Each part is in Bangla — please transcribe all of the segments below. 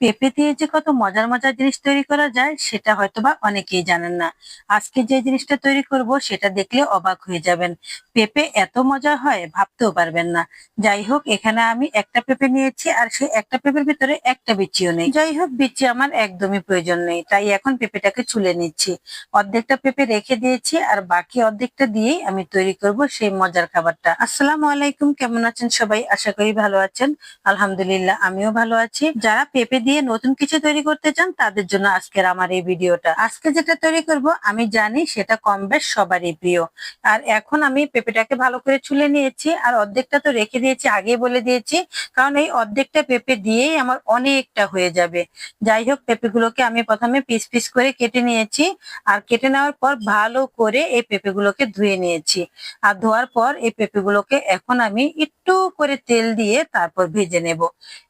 পেঁপে দিয়ে যে কত মজার মজার জিনিস তৈরি করা যায় সেটা হয়তোবা অনেকেই জানেন না। আজকে যে জিনিসটা তৈরি করব সেটা দেখলে অবাক হয়ে যাবেন। পেঁপে এত মজা হয় ভাবতেও পারবেন না। যাই হোক, এখানে আমি একটা পেঁপে নিয়েছি আর সেই একটা পেঁপের ভিতরে একটা বিচিও নেই। যাই হোক, বিচি আমার একদমই প্রয়োজন নেই, তাই এখন পেঁপেটাকে ছুলে নিচ্ছি। অর্ধেকটা পেঁপে রেখে দিয়েছি আর বাকি অর্ধেকটা দিয়েই আমি তৈরি করব সেই মজার খাবারটা। আসসালামু আলাইকুম, কেমন আছেন সবাই? আশা করি ভালো আছেন। আলহামদুলিল্লাহ, আমিও ভালো আছি। যারা পেঁপে দিয়ে নতুন কিছু তৈরি করতে চান তাদের জন্য আজকের আমার এই ভিডিওটা। আজকে যেটা তৈরি করব আমি জানি সেটা কম বেশ সবারই প্রিয়। আর এখন আমি পেঁপেটাকে ভালো করে ছুলে নিয়েছি আর অর্ধেকটা তো রেখে দিয়েছি, আগেই বলে দিয়েছি, কারণ এই অর্ধেকটা পেঁপে দিয়েই আমার অনেকটা হয়ে যাবে। যাই হোক, পেঁপেগুলোকে আমি প্রথমে পিস পিস করে কেটে নিয়েছি আর কেটে নেওয়ার পর ভালো করে এই পেঁপেগুলোকে ধুয়ে নিয়েছি। আর ধোয়ার পর এই পেঁপেগুলোকে এখন আমি একটু করে তেল দিয়ে তারপর ভেজে নেব।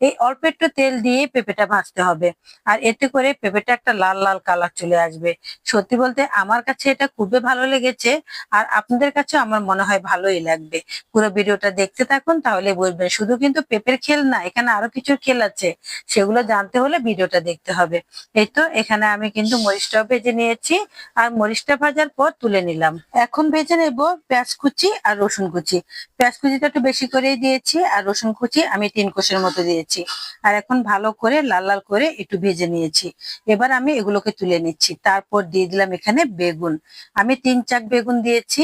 এই অল্প একটু তেল দিয়ে পেঁপেটা ভাজতে হবে আর এতে করে পেঁপেটা একটা লাল লাল কালার চলে আসবে। সত্যি বলতে আমার কাছে এটা খুবই ভালো লেগেছে আর আপনাদের কাছে আমার মনে হয় ভালোই লাগবে। পুরো ভিডিওটা দেখতে থাকুন, তাহলে বুঝবেন। শুধু কিন্তু পেঁপের খেল না, এখানে আরো কিছু খেল আছে, সেগুলো জানতে হলে ভিডিওটা দেখতে হবে। এই তো এখানে আমি কিন্তু মরিচটাও ভেজে নিয়েছি আর মরিচটা ভাজার পর তুলে নিলাম। এখন ভেজে নেব পেঁয়াজ কুচি আর রসুন কুচি। পেঁয়াজ কুচিটা একটু বেশি করেই দিয়েছি আর রসুন কুচি আমি 3 কোষের মতো দিয়েছি। আর এখন ভালো করে লাল লাল করে একটু ভেজে নিয়েছি। এবার আমি এগুলোকে তুলে নিচ্ছি। তারপর দিয়ে দিলাম এখানে বেগুন। আমি 3 চাক বেগুন দিয়েছি।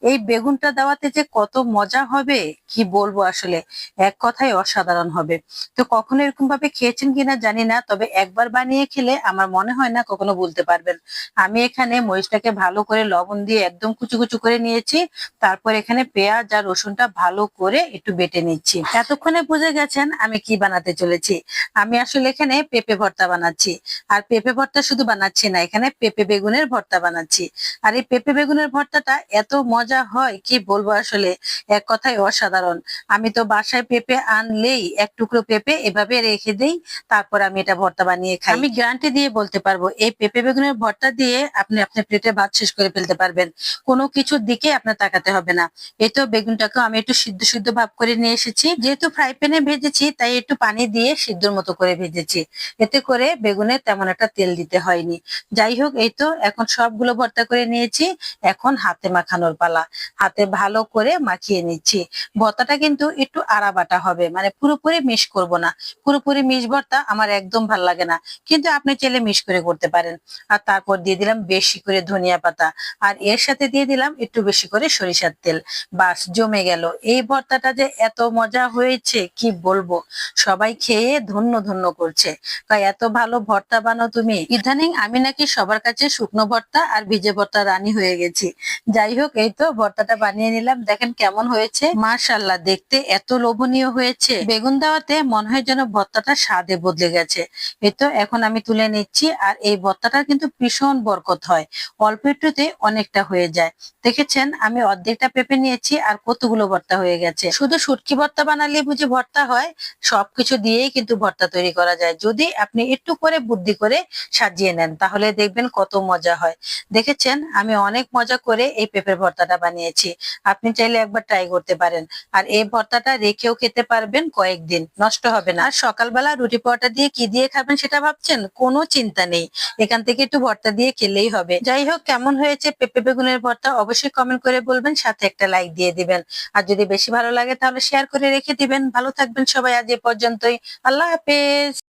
এই বেগুনটা দেওয়াতে যে কত মজা হবে কি বলবো, আসলে এক কথায় অসাধারণ হবে। তো কখনো এরকম ভাবে খেয়েছেন কিনা জানি না, তবে একবার বানিয়ে খেলে আমার মনে হয় না কখনো ভুলতে পারবেন। আমি এখানে মরিচটাকে ভালো করে লবণ দিয়ে একদম কুচু কুচু করে নিয়েছি। তারপর এখানে পেঁয়াজ আর রসুনটা ভালো করে একটু বেটে নিচ্ছি। এতক্ষণে বুঝে গেছেন আমি কি বানাতে চলেছি। আমি আসলে এখানে পেঁপে ভর্তা বানাচ্ছি। আর পেঁপে ভর্তা শুধু বানাচ্ছি না, এখানে পেঁপে বেগুনের ভর্তা বানাচ্ছি। আর এই পেঁপে বেগুনের ভর্তাটা এত মজা হয় কি বলবো, আসলে এক কথায় অসাধারণ। আমি তো বাসায় পেঁপে আনলেই এক টুকরো পেঁপে এভাবে রেখে দেই, তারপর আমি এটা ভর্তা বানিয়ে খাই। আমি গ্যারান্টি দিয়ে বলতে পারবো এই পেঁপে বেগুনের ভর্তা দিয়ে আপনি আপনার প্লেটে ভাত শেষ করে ফেলতে পারবেন। কোনো কিছুর দিকে আপনার তাকাতে হবে না। এই তো বেগুনটাকে আমি একটু সিদ্ধ সিদ্ধ ভাব করে নিয়ে এসেছি। যেহেতু ফ্রাই প্যানে ভেজেছি তাই একটু পানি দিয়ে সিদ্ধর মতো করে ভেজেছি। এতে করে বেগুনে তেমন একটা তেল দিতে হয়নি। যাই হোক, এই তো এখন সবগুলো ভর্তা করে নিয়েছি। এখন হাতে মাখানোর পালা। হাতে ভালো করে মাখিয়ে নিচ্ছি। ভর্তাটা কিন্তু একটু আড়া বাটা হবে, মানে পুরোপুরি মিশ করব না। পুরোপুরি মিশ ভর্তা আমার একদম ভাল লাগে না, কিন্তু আপনি চাইলে মিশ করে করতে পারেন। আর তারপর দিয়ে দিলাম বেশি করে ধনিয়া পাতা আর এর সাথে দিয়ে দিলাম একটু বেশি করে সরিষার তেল। বাস জমে গেল। এই ভর্তাটা যে এত মজা হয়েছে কি বলবো, সবাই খেয়ে ধন্য ধন্য করছে। তাই এত ভালো ভর্তা বানাও তুমি। ইদানিং আমি নাকি সবার কাছে শুকনো ভর্তা আর ভিজে ভর্তা রানী হয়ে গেছি। যাই হোক, এই তো ভর্তাটা বানিয়ে নিলাম, দেখেন কেমন হয়েছে। মাশাআল্লাহ, দেখতে এত লোভনীয় হয়েছে। বেগুন দেওয়াতে মনে হয় যেন ভর্তাটা স্বাদে বদলে গেছে। এই তো এখন আমি তুলে নিচ্ছি। আর এই ভর্তাটা কিন্তু ভীষণ বরকত হয়, অল্প একটুতে অনেকটা হয়ে যায়। দেখেছেন আমি অর্ধেকটা পেঁপে নিয়েছি আর কতগুলো ভর্তা হয়ে গেছে। শুধু শুটকি ভর্তা বানালে বুঝি ভর্তা হয়? সবকিছু দিয়েই কিন্তু ভর্তা তৈরি করা যায়, যদি আপনি একটু করে বুদ্ধি করে সাজিয়ে নেন, তাহলে দেখবেন কত মজা হয়। দেখেছেন আমি অনেক মজা করে এই পেঁপের ভর্তাটা বানিয়েছি। আপনি চাইলে একবার ট্রাই করতে পারেন। আর এই ভর্তাটা রেখেও খেতে পারবেন কয়েকদিন, নষ্ট হবে না। আর সকালবেলা রুটি পরোটা দিয়ে কি দিয়ে খাবেন সেটা ভাবছেন? কোনো চিন্তা নেই, এখান থেকে একটু ভর্তা দিয়ে খেলেই হবে। যাই হোক, কেমন হয়েছে পেঁপে বেগুনের ভর্তা অবশ্যই কমেন্ট করে বলবেন, সাথে একটা লাইক দিয়ে দিবেন। আর যদি বেশি ভালো লাগে তাহলে শেয়ার করে রেখে দিবেন। ভালো থাকবেন সবাই, আজ এ পর্যন্তই। আল্লাহ হাফেজ।